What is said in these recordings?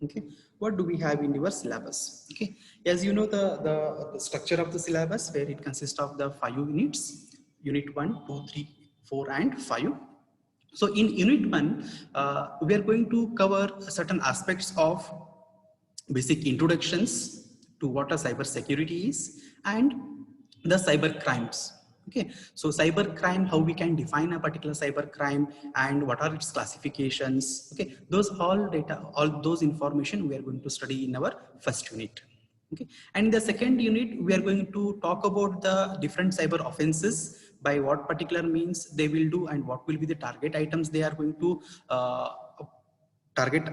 Okay, what do we have in your syllabus? Okay, as you know, the structure of the syllabus, where it consists of the 5 units: unit 1, 2, 3, 4, and 5. So in unit 1, we are going to cover certain aspects of basic introductions to what a cyber security is and the cyber crimes. Okay, so cyber crime, how we can define a particular cyber crime and what are its classifications. Okay, those all data, all those information we are going to study in our first unit. Okay, and in the second unit we are going to talk about the different cyber offenses, by what particular means they will do and what will be the target items they are going to target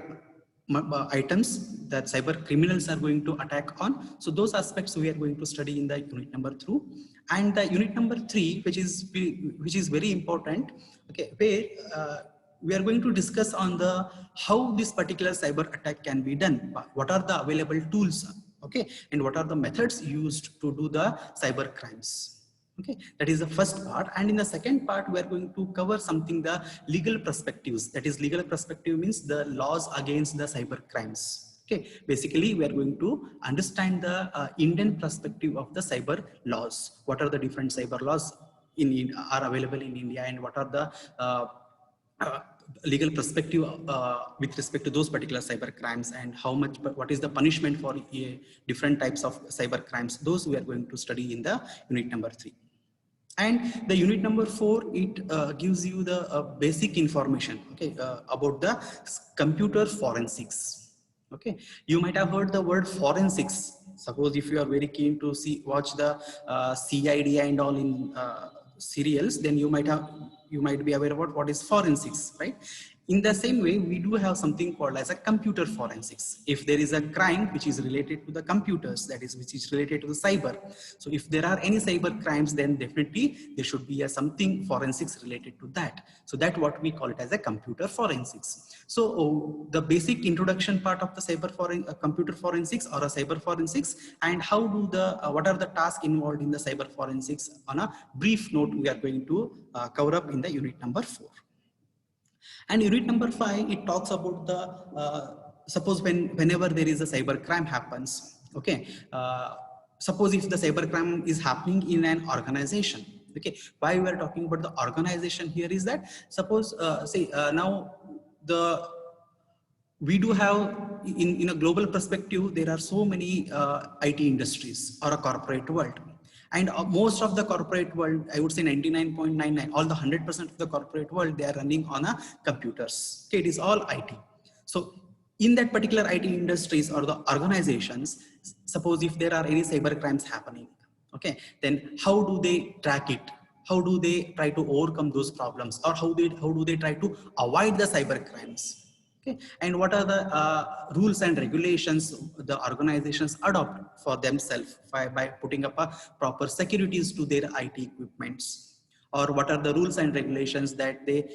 items that cyber criminals are going to attack on. So those aspects we are going to study in the unit number 2, and the unit number 3, which is very important. Okay, where we are going to discuss on the how this particular cyber attack can be done, what are the available tools, okay, and what are the methods used to do the cyber crimes. Okay, that is the first part. And in the second part we are going to cover something, the legal perspectives. That is, legal perspective means the laws against the cyber crimes. Okay, basically we are going to understand the Indian perspective of the cyber laws. What are the different cyber laws are available in India, and what are the uh, legal perspective with respect to those particular cyber crimes, and what is the punishment for different types of cyber crimes. Those we are going to study in the unit number 3. And the unit number 4, it gives you the basic information, okay, about the computer forensics. Okay, you might have heard the word forensics. Suppose if you are very keen to watch the CID and all in serials, then you might be aware about what is forensics, right? In the same way, we do have something called as a computer forensics. If there is a crime which is related to the computers, that is, which is related to the cyber. So if there are any cyber crimes, then definitely there should be something forensics related to that. So that's what we call it as a computer forensics. So the basic introduction part of the computer forensics or a cyber forensics, and how do what are the tasks involved in the cyber forensics, on a brief note we are going to cover up in the unit number 4. And unit number 5, it talks about the suppose whenever there is a cyber crime happens. Okay, suppose if the cyber crime is happening in an organization. Okay, why we are talking about the organization here is that, suppose say now the we do have, in a global perspective, there are so many IT industries or a corporate world. And most of the corporate world, I would say 99.99, all the 100% of the corporate world, they are running on a computers. Okay, it is all IT. So in that particular IT industries or the organizations, suppose if there are any cyber crimes happening, okay, then how do they track it? How do they try to overcome those problems, or how do they try to avoid the cyber crimes? Okay, and what are the rules and regulations the organizations adopt for themselves by putting up a proper securities to their IT equipments, or what are the rules and regulations that they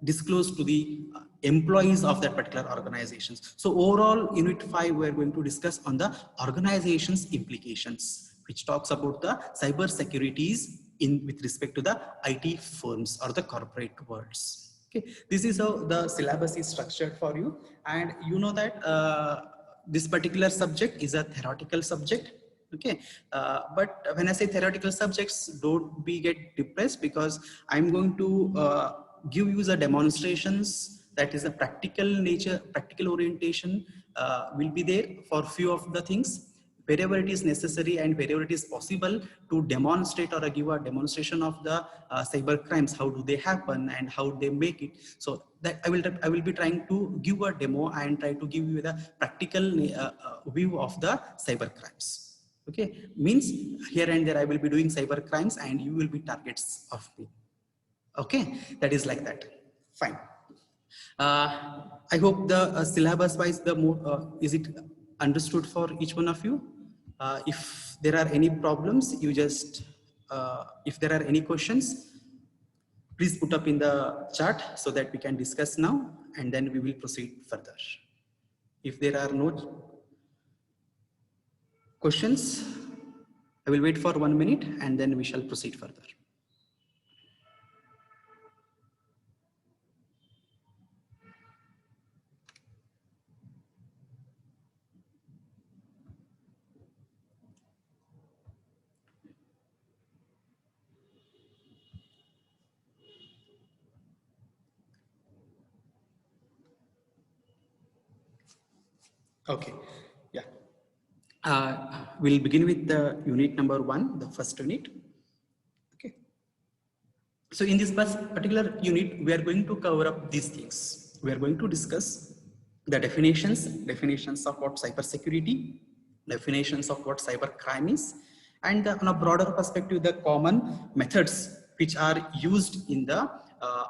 disclose to the employees of that particular organizations. So overall, unit 5, we're going to discuss on the organization's implications, which talks about the cyber securities with respect to the IT firms or the corporate worlds. Okay, this is how the syllabus is structured for you. And you know that this particular subject is a theoretical subject. Okay, but when I say theoretical subjects, don't be get depressed, because I'm going to give you the demonstrations. That is a practical nature, practical orientation will be there for few of the things, wherever it is necessary and wherever it is possible to demonstrate or give a demonstration of the cyber crimes, how do they happen and how they make it. So that I will be trying to give a demo and try to give you the practical view of the cyber crimes. Okay, means here and there I will be doing cyber crimes and you will be targets of me. Okay, that is like that. Fine. I hope the syllabus wise, the more is it understood for each one of you? If there are any problems, you just if there are any questions, please put up in the chat so that we can discuss now, and then we will proceed further. If there are no questions, I will wait for 1 minute and then we shall proceed further. Okay, yeah. We'll begin with the unit number 1, the first unit. Okay. So in this particular unit, we are going to cover up these things. We are going to discuss the definitions of what cybersecurity, definitions of what cybercrime is, and on a broader perspective, the common methods which are used in the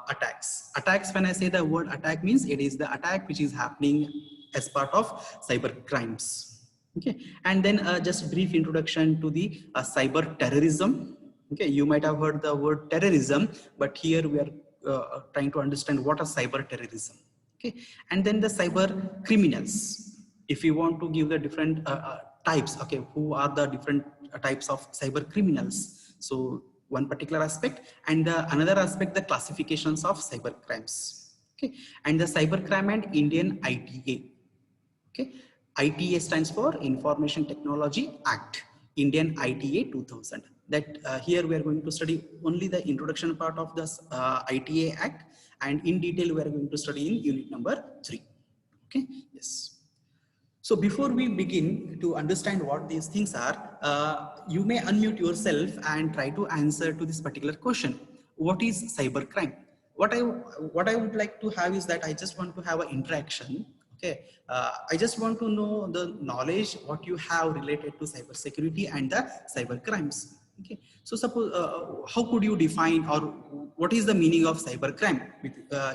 attacks. Attacks, when I say the word attack, means it is the attack which is happening as part of cyber crimes. Okay, and then just brief introduction to the cyber terrorism. Okay, you might have heard the word terrorism, but here we are trying to understand what is cyber terrorism. Okay, and then the cyber criminals. If you want to give the different types, okay, who are the different types of cyber criminals? So one particular aspect, and another aspect, the classifications of cyber crimes. Okay, and the cybercrime and Indian ITA. Okay, ITA stands for Information Technology Act, Indian ITA 2000. That here we are going to study only the introduction part of this ITA Act, and in detail we are going to study in unit number 3. Okay, yes. So before we begin to understand what these things are, you may unmute yourself and try to answer to this particular question. What is cybercrime? What I would like to have is that I just want to have an interaction. Okay, I just want to know the knowledge what you have related to cybersecurity and the cyber crimes. Okay, so suppose how could you define, or what is the meaning of cybercrime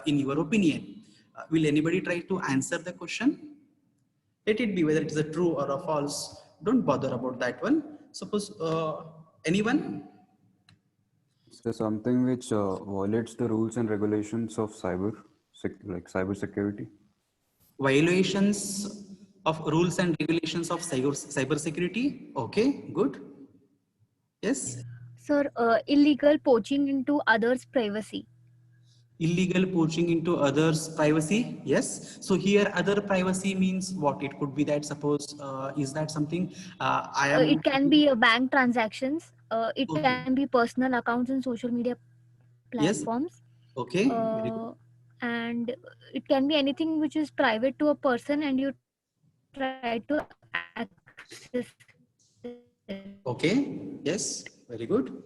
in your opinion? Will anybody try to answer the question? Let it be whether it is a true or a false. Don't bother about that one. Suppose anyone? So something which violates the rules and regulations of like cyber security. Violations of rules and regulations of cyber security. Okay, good. Yes. Sir, illegal poaching into others' privacy. Illegal poaching into others' privacy. Yes. So here, other privacy means what? It could be that, suppose, is that something I am. It can be bank transactions. It Okay. can be personal accounts and social media Yes. platforms. Okay. Very good. And it can be anything which is private to a person and you try to access it. Okay. Yes. Very good.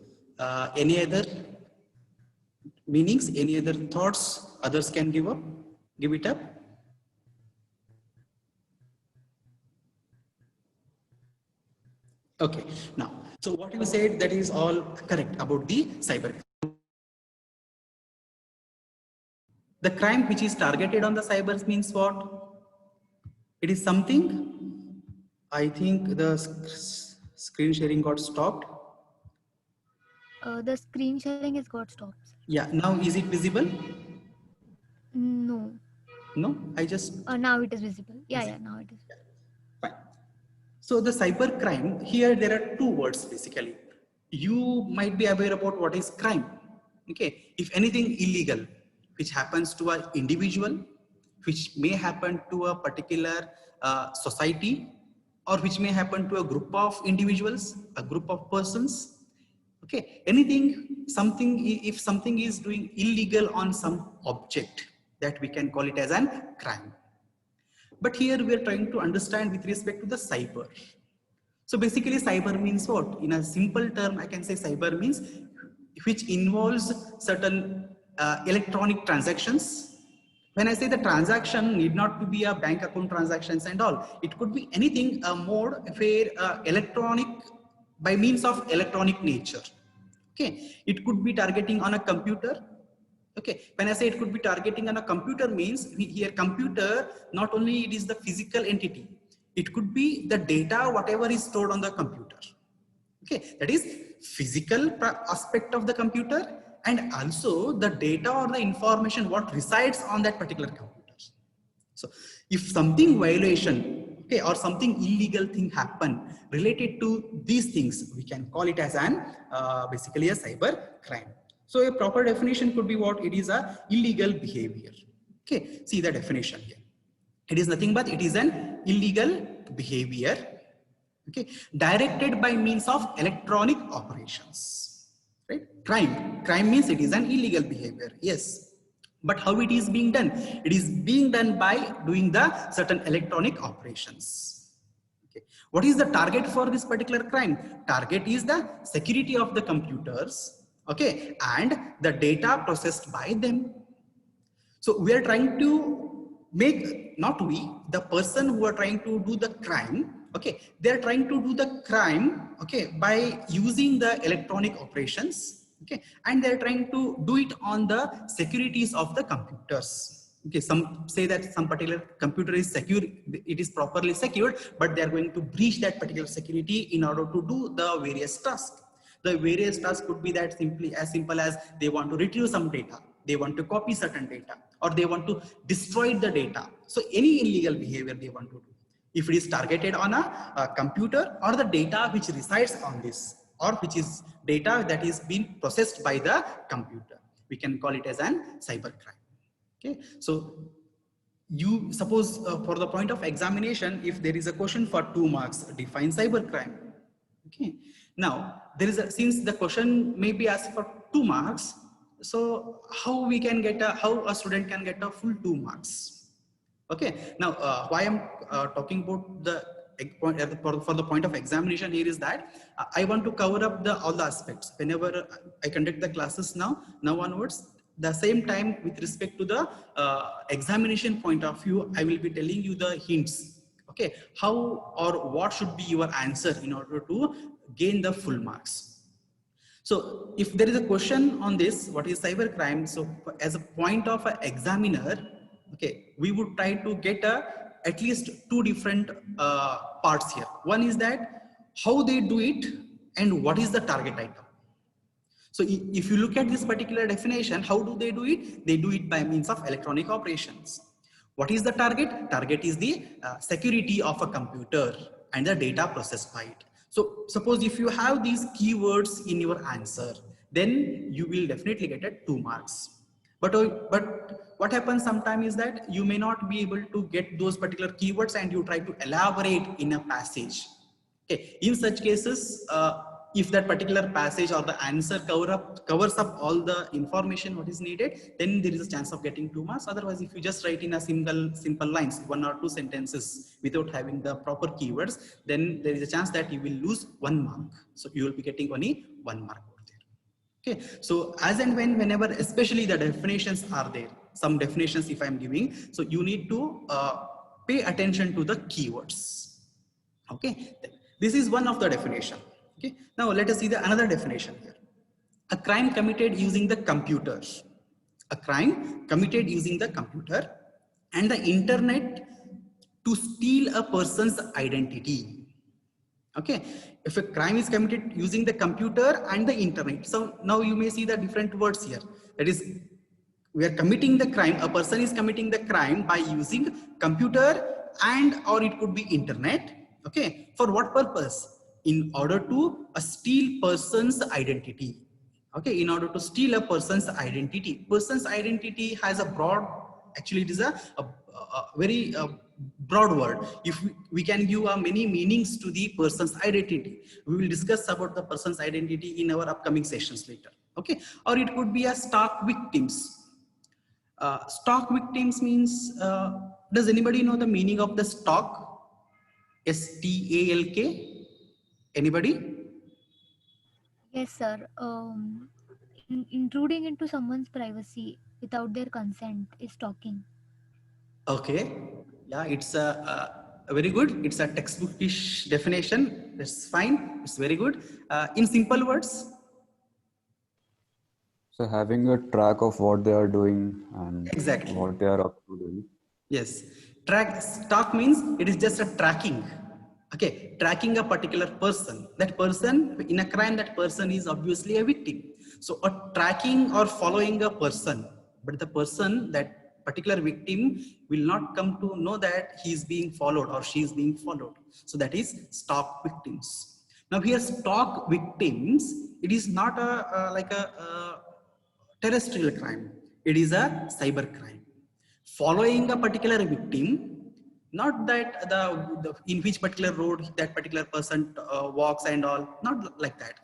Any other meanings? Any other thoughts others can give it up? Okay, now, so what you said, that is all correct about the cyber. The crime which is targeted on the cybers means what? It is something, I think the screen sharing got stopped. The screen sharing has got stopped. Yeah, now is it visible? No. No, I just. Now it is visible. Yeah, now it is. Yeah. Fine. So the cyber crime, here there are two words basically. You might be aware about what is crime. Okay, if anything illegal which happens to an individual, which may happen to a particular society, or which may happen to a group of individuals, a group of persons. Okay, anything, something, if something is doing illegal on some object, that we can call it as an crime. But here we are trying to understand with respect to the cyber. So basically cyber means what? In a simple term, I can say cyber means which involves certain electronic transactions. When I say the transaction need not to be a bank account transactions and all, it could be anything mode where electronic, by means of electronic nature. Okay, it could be targeting on a computer. Okay, when I say it could be targeting on a computer means here computer, not only it is the physical entity, it could be the data, whatever is stored on the computer. Okay, that is physical aspect of the computer, and also the data or the information what resides on that particular computer. So if something violation, okay, or something illegal thing happen related to these things, we can call it as an basically a cyber crime. So a proper definition could be what? It is a illegal behavior. Okay, see the definition here. It is nothing but it is an illegal behavior, okay, directed by means of electronic operations. Right? Crime means it is an illegal behavior. Yes. But how it is being done? It is being done by doing the certain electronic operations. Okay. What is the target for this particular crime? Target is the security of the computers, okay, and the data processed by them. So we are trying to make, not we, the person who are trying to do the crime, okay, they are trying to do the crime, okay, by using the electronic operations, okay, and they're trying to do it on the securities of the computers. Okay, some say that some particular computer is secure, it is properly secured, but they are going to breach that particular security in order to do the various tasks. The various tasks could be that simply as simple as they want to retrieve some data, they want to copy certain data, or they want to destroy the data. So any illegal behavior they want to do, if it is targeted on a computer or the data which resides on this, or which is data that is being processed by the computer, we can call it as an cybercrime. Okay, so you suppose for the point of examination, if there is a question for 2 marks, define cybercrime. Okay, now there is a, since the question may be asked for 2 marks, so how we can get a, how a student can get a full 2 marks? Okay, now why I'm talking about the point for the point of examination here is that I want to cover up the all the aspects. Whenever I conduct the classes now onwards, the same time with respect to the examination point of view, I will be telling you the hints. Okay, how or what should be your answer in order to gain the full marks. So if there is a question on this, what is cybercrime? So as a point of an examiner, okay, we would try to get at least 2 different parts here. One is that how they do it and what is the target item. So if you look at this particular definition, how do they do it? They do it by means of electronic operations. What is the target? Target is the security of a computer and the data processed by it. So suppose if you have these keywords in your answer, then you will definitely get a 2 marks. But what happens sometimes is that you may not be able to get those particular keywords and you try to elaborate in a passage. Okay, in such cases, if that particular passage or the answer covers up all the information what is needed, then there is a chance of getting 2 marks. Otherwise, if you just write in a simple lines, 1 or 2 sentences without having the proper keywords, then there is a chance that you will lose 1 mark. So you will be getting only 1 mark over there. Okay, so as and whenever, especially the definitions are there, some definitions if I'm giving, so you need to pay attention to the keywords. Okay, this is one of the definition. Okay, now let us see the another definition here. A crime committed using the computer. A crime committed using the computer and the internet to steal a person's identity. Okay, if a crime is committed using the computer and the internet. So now you may see the different words here. That is, we are committing the crime, a person is committing the crime by using computer and or it could be internet. Okay, for what purpose? In order to steal person's identity. Okay, in order to steal a person's identity. Person's identity has a broad, actually it is a very broad word. If we can give many meanings to the person's identity. We will discuss about the person's identity in our upcoming sessions later. Okay, or it could be a stock victims. Stock victims means, does anybody know the meaning of the stock? STALK? Anybody? Yes, sir. Intruding into someone's privacy without their consent is stalking. Okay, yeah, it's a very good. It's a textbookish definition. That's fine. It's very good. In simple words. So having a track of what they are doing and Exactly. what they are up to doing. Yes. Stalk means it is just a tracking. Okay, tracking a particular person. That person in a crime, that person is obviously a victim. So a tracking or following a person, but the person, that particular victim will not come to know that he is being followed or she is being followed. So that is stalk victims. Now here stalk victims, it is not like a terrestrial crime. It is a cyber crime. Following a particular victim, not that the in which particular road that particular person walks and all, not like that.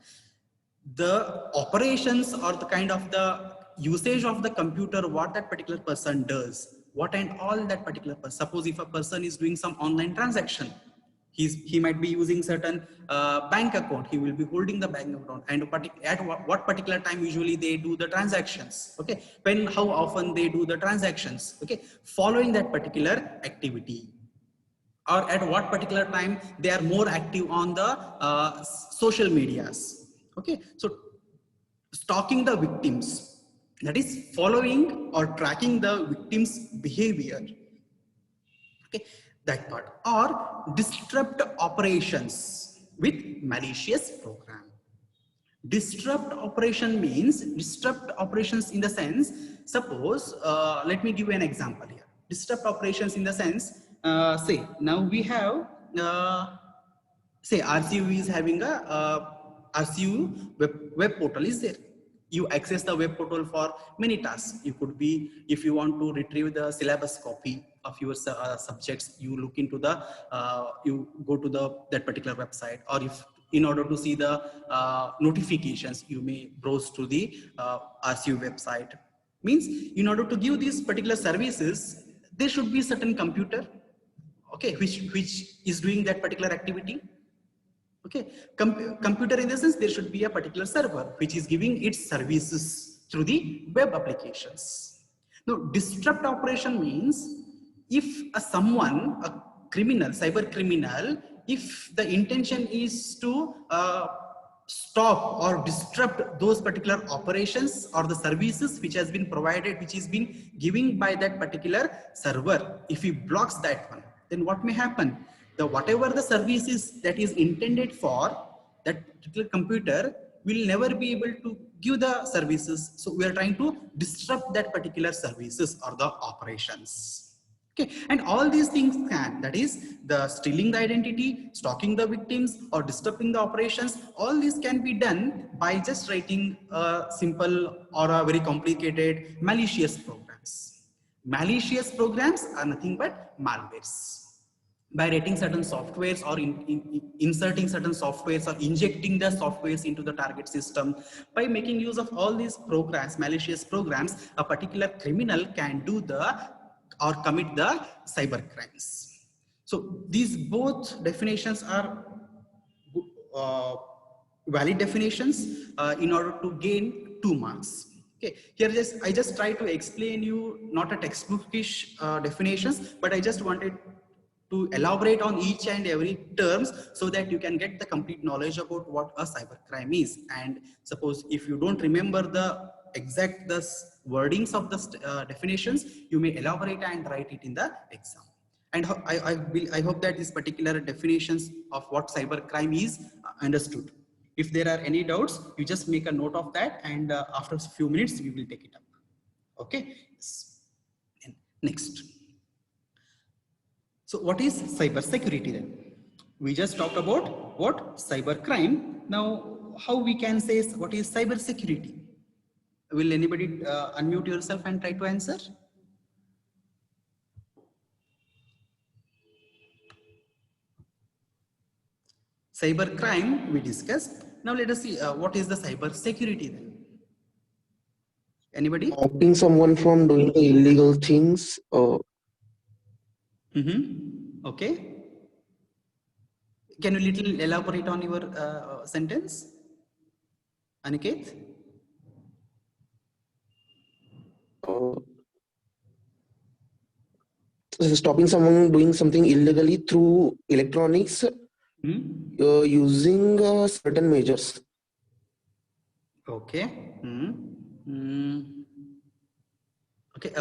The operations or the kind of the usage of the computer, what that particular person does, what and all that particular person. Suppose if a person is doing some online transaction, he might be using certain bank account, he will be holding the bank account, and at what particular time usually they do the transactions, okay, when, how often they do the transactions, okay, following that particular activity, or at what particular time they are more active on the social medias, okay. So stalking the victims, that is following or tracking the victim's behavior, okay, that part. Or disrupt operations with malicious program. Disrupt operation means disrupt operations in the sense, suppose let me give you an example here. Disrupt operations in the sense, say now we have say RCU is having a RCU web portal is there. You access the web portal for many tasks. You could be, if you want to retrieve the syllabus copy of your subjects, you look into the, you go to that particular website, or if in order to see the notifications, you may browse to the RCU website. Means in order to give these particular services, there should be certain computer, okay, which is doing that particular activity. Okay, computer in the sense, there should be a particular server which is giving its services through the web applications. Now, disrupt operation means if someone, a criminal, cyber criminal, if the intention is to stop or disrupt those particular operations or the services which has been provided, which is been given by that particular server, if he blocks that one, then what may happen? The whatever the services that is intended for that particular computer will never be able to give the services. So we are trying to disrupt that particular services or the operations. Okay, and all these things can, that is the stealing the identity, stalking the victims, or disrupting the operations, all this can be done by just writing a simple or a very complicated malicious programs. Malicious programs are nothing but malwares. By writing certain softwares or inserting certain softwares or injecting the softwares into the target system, by making use of all these programs, malicious programs, a particular criminal can do or commit the cyber crimes. So these both definitions are valid definitions in order to gain 2 marks. Okay, here I just try to explain you not a textbookish definitions, but I just wanted to elaborate on each and every terms so that you can get the complete knowledge about what a cyber crime is. And suppose if you don't remember the exact wordings of the definitions, you may elaborate and write it in the exam. And I hope that these particular definitions of what cyber crime is understood. If there are any doubts, you just make a note of that, and after a few minutes, we will take it up. Okay. Next. So what is cyber security then? We just talked about what cyber crime. Now, how we can say what is cyber security? Will anybody unmute yourself and try to answer? Cyber crime we discussed. Now let us see what is the cyber security then. Anybody? Stopping someone from doing the illegal things. Okay. Can you little elaborate on your sentence, Aniket? Stopping someone doing something illegally through electronics using certain measures. Okay. Okay.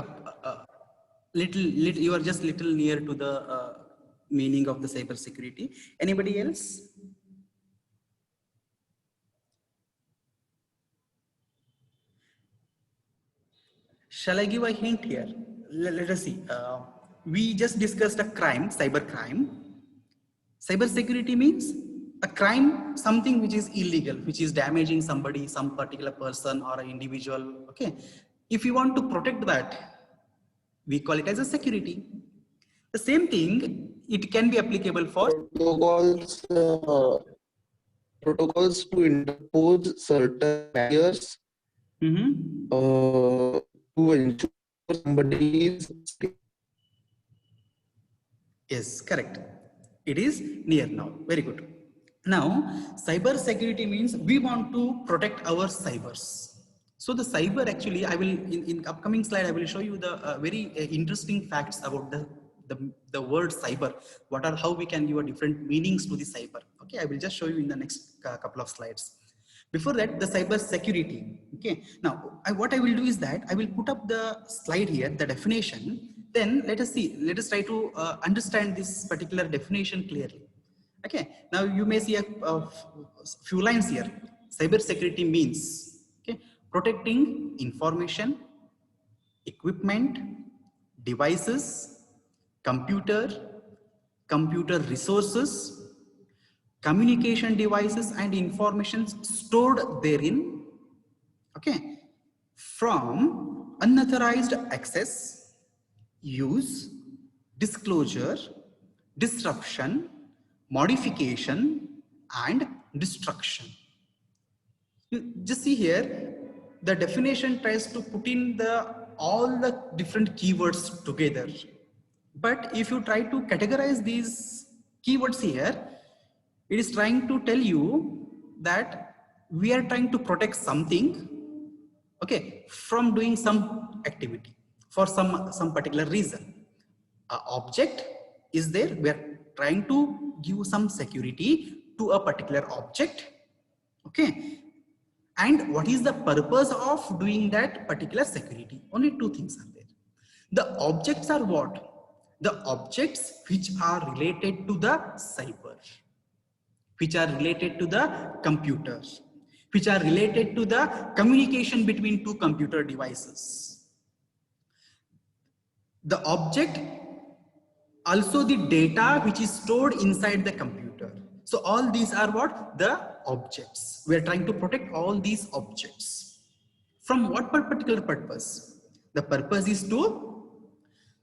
Little, you are just little near to the meaning of the cyber security. Anybody else? Shall I give a hint here? Let us see. We just discussed a crime, cyber crime. Cyber security means a crime, something which is illegal, which is damaging somebody, some particular person or an individual. Okay. If you want to protect that, we call it as a security. The same thing, it can be applicable for protocols to interpose certain barriers Mm-hmm. To ensure somebody is Yes, correct. It is near now. Very good. Now, cyber security means we want to protect our cybers. So the cyber actually, I will in upcoming slide, I will show you the very interesting facts about the word cyber. What are how we can give a different meanings to the cyber. Okay, I will just show you in the next couple of slides. Before that, the cyber security. Okay. Now, what I will do is that I will put up the slide here, the definition. Then let us see. Let us try to understand this particular definition clearly. Okay. Now you may see a few lines here. Cyber security means protecting information, equipment, devices, computer, computer resources, communication devices and information stored therein, okay, from unauthorized access, use, disclosure, disruption, modification, and destruction. You just see here, the definition tries to put in all the different keywords together. But if you try to categorize these keywords here, it is trying to tell you that we are trying to protect something, okay, from doing some activity for some particular reason. An object is there, we are trying to give some security to a particular object, okay. And what is the purpose of doing that particular security? Only two things are there. The objects are what? The objects which are related to the cyber, which are related to the computers, which are related to the communication between two computer devices. The object, also the data which is stored inside the computer. So all these are what? The objects. We are trying to protect all these objects. From what particular purpose? The purpose is to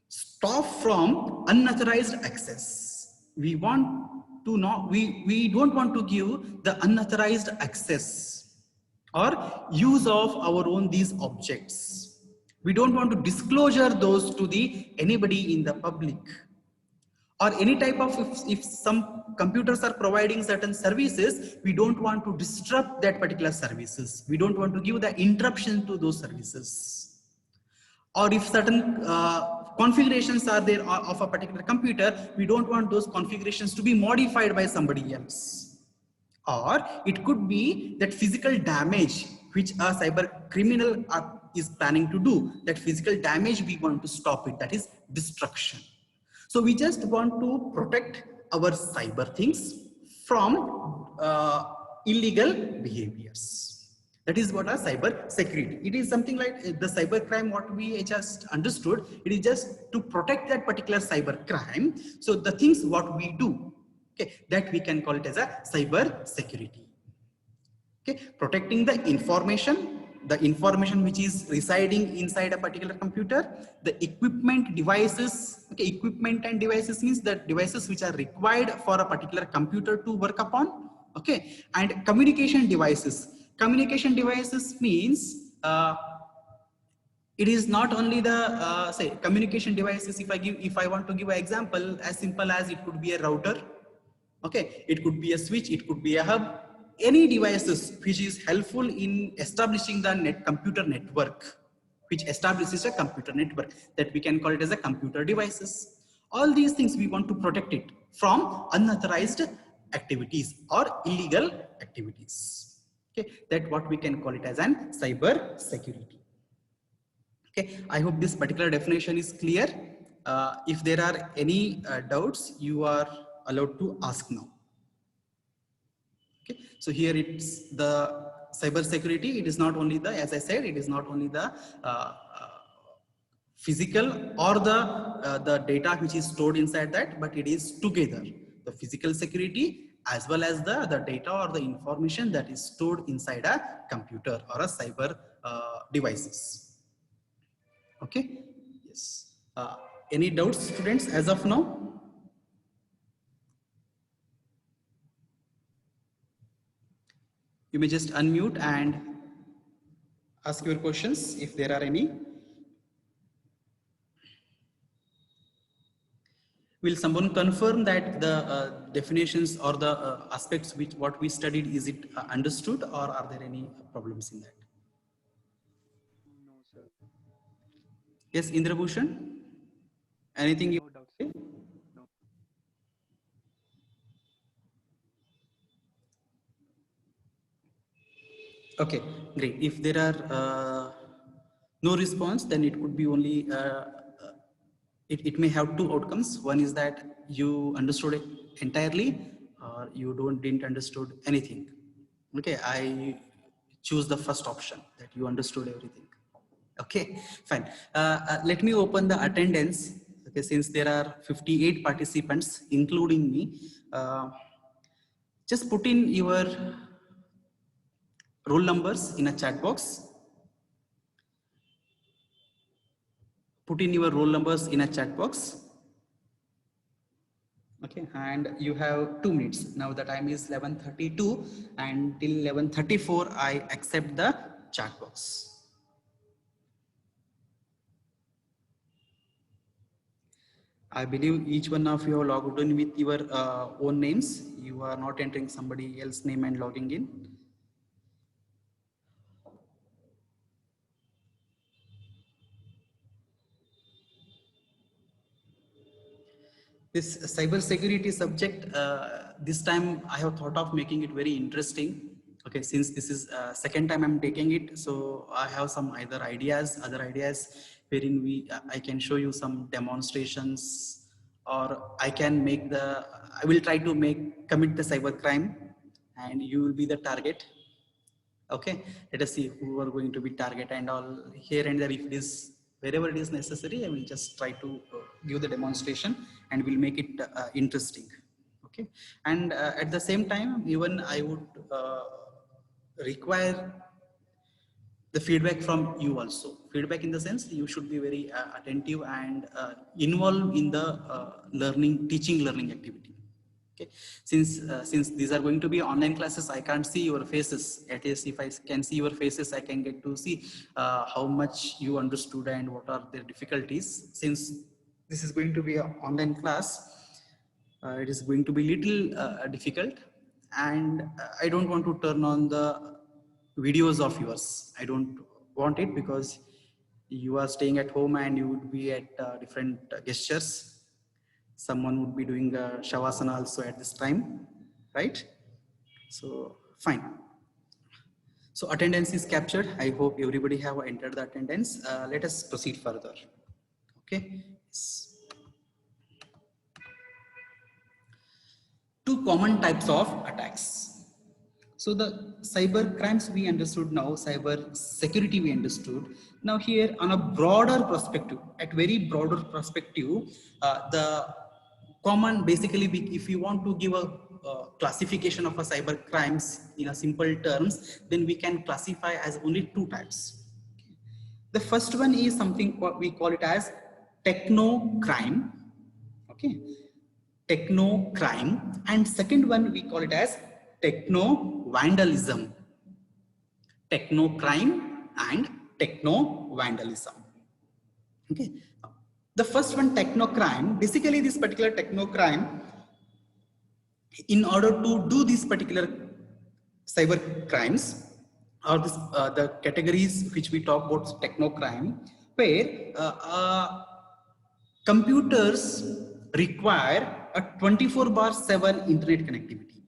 stop from unauthorized access. We want to not, we don't want to give the unauthorized access or use of our own these objects. We don't want to disclosure those to the anybody in the public, or any type of, if some computers are providing certain services, we don't want to disrupt that particular services. We don't want to give the interruption to those services. Or if certain configurations are there of a particular computer, we don't want those configurations to be modified by somebody else. Or it could be that physical damage which a cyber criminal is planning to do, that physical damage we want to stop it, that is destruction. So we just want to protect our cyber things from illegal behaviors. That is what a cyber security. It is something like the cyber crime, what we just understood. It is just to protect that particular cyber crime. So the things what we do, okay, that we can call it as a cyber security. Okay, protecting the information which is residing inside a particular computer, the equipment, devices. Okay, equipment and devices means the devices which are required for a particular computer to work upon. Okay, and communication devices. Communication devices means it is not only the say communication devices. If I want to give an example, as simple as it could be a router. Okay, it could be a switch, it could be a hub, any devices which is helpful in establishing the computer network, which establishes a computer network, that we can call it as a computer devices. All these things we want to protect it from unauthorized activities or illegal activities. Okay, that what we can call it as an cyber security. Okay, I hope this particular definition is clear. If there are any doubts, you are allowed to ask now. Okay, so here it's the cyber security. It is not only the, as I said, it is not only the physical or the data which is stored inside that, but it is together the physical security as well as the data or the information that is stored inside a computer or a cyber devices. Okay, yes. Any doubts, students, as of now? You may just unmute and ask your questions if there are any. Will someone confirm that the definitions or the aspects which what we studied, is it understood, or are there any problems in that? No, sir. Yes, Indrabhushan, anything you No doubts. say? No. Okay, great. If there are no response, then it could be only, it may have two outcomes. One is that you understood it entirely, or you didn't understood anything. Okay, I choose the first option, that you understood everything. Okay, fine. Let me open the attendance. Okay, since there are 58 participants, including me, just put in your roll numbers in a chat box. Put in your roll numbers in a chat box. Okay, and you have 2 minutes. Now the time is 11:32, and till 11:34 I accept the chat box. I believe each one of you have logged in with your own names. You are not entering somebody else's name and logging in. This cyber security subject, this time I have thought of making it very interesting. Okay, since this is second time I'm taking it, so I have some other ideas wherein I can show you some demonstrations, or I will try to commit the cyber crime, and you will be the target. Okay, let us see who are going to be target and all. Here and there, if it is wherever it is necessary, I will just try to give the demonstration, and we'll make it interesting. Okay, and at the same time, even I would require the feedback from you also. Feedback in the sense, you should be very attentive and involved in the teaching learning activity. Okay, since these are going to be online classes, I can't see your faces. At least if I can see your faces, I can get to see how much you understood and what are the difficulties. Since this is going to be an online class, it is going to be little difficult, and I don't want to turn on the videos of yours. I don't want it, because you are staying at home and you would be at different gestures. Someone would be doing a shavasana also at this time, right? So fine. So attendance is captured. I hope everybody have entered the attendance. Let us proceed further. Okay. Two common types of attacks. So the cyber crimes we understood now, cyber security we understood. Now here on a broader perspective, at very broader perspective, the common, basically, if you want to give a classification of a cyber crimes in a simple terms, then we can classify as only two types. The first one is something we call it as techno crime. Okay, techno crime, and second one we call it as techno vandalism. Techno crime and techno vandalism. Okay, the first one, techno crime. Basically, this particular techno crime, in order to do these particular cyber crimes, or this, the categories which we talk about techno crime, where computers require a 24/7 internet connectivity.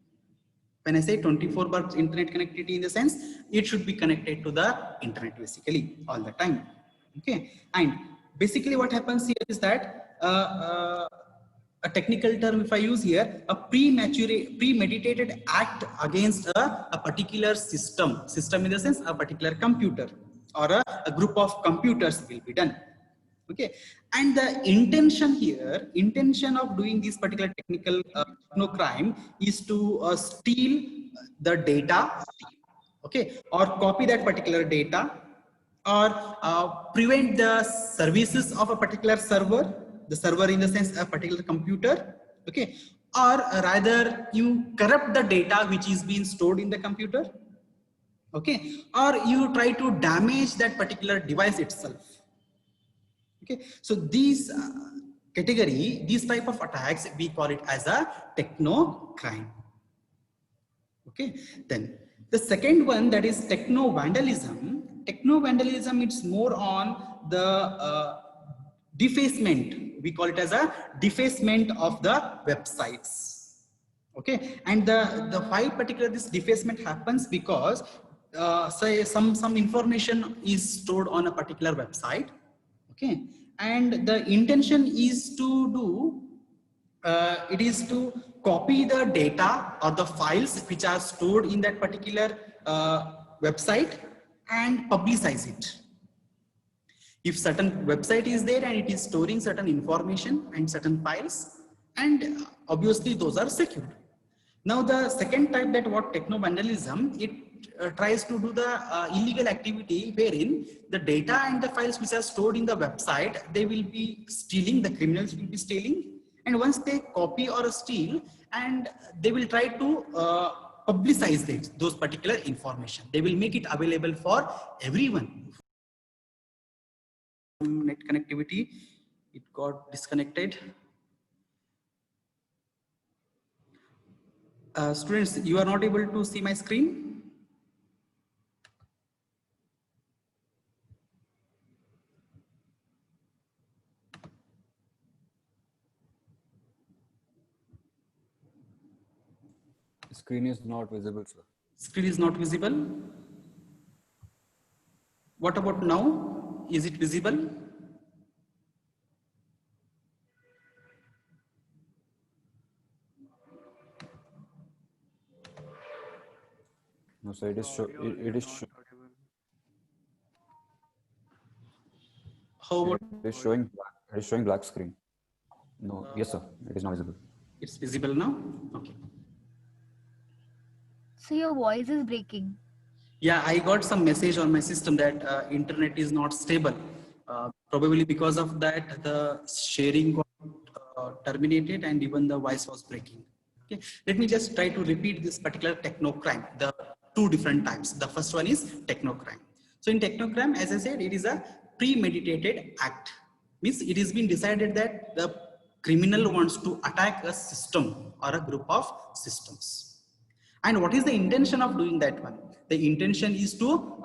When I say 24/7 internet connectivity, in the sense, it should be connected to the internet basically all the time. Okay, and basically what happens here is that a technical term if I use here, a premeditated act against a particular system in the sense a particular computer or a group of computers will be done. Okay, and the intention of doing this particular technical crime is to steal the data, okay, or copy that particular data, or prevent the services of a particular server, the server in the sense a particular computer, okay, or rather you corrupt the data which is being stored in the computer, okay, or you try to damage that particular device itself. Okay, so these category, these type of attacks, we call it as a techno crime. Okay, then the second one, that is techno vandalism. Techno vandalism, it's more on the defacement. We call it as a defacement of the websites. Okay, and the why particular this defacement happens, because say some information is stored on a particular website, okay, and the intention is to do it is to copy the data or the files which are stored in that particular website and publicize it. If certain website is there and it is storing certain information and certain files, and obviously those are secured. Now the second type, that what techno vandalism, it tries to do the illegal activity wherein the data and the files which are stored in the website, they will be stealing, the criminals will be stealing, and once they copy or steal, and they will try to publicize those particular information. They will make it available for everyone. Net connectivity, it got disconnected. Students, you are not able to see my screen? Screen is not visible, sir. Screen is not visible. What about now? Is it visible? No, sir, it is How about it is showing black. It is showing black screen. No, yes, sir. It is not visible. it's visible now? Okay. So your voice is breaking. Yeah, I got some message on my system that internet is not stable. Probably because of that, the sharing got terminated and even the voice was breaking. Okay, let me just try to repeat this particular techno crime, the two different types. The first one is techno crime. So in techno crime, as I said, it is a premeditated act. Means it has been decided that the criminal wants to attack a system or a group of systems. And what is the intention of doing that one? The intention is to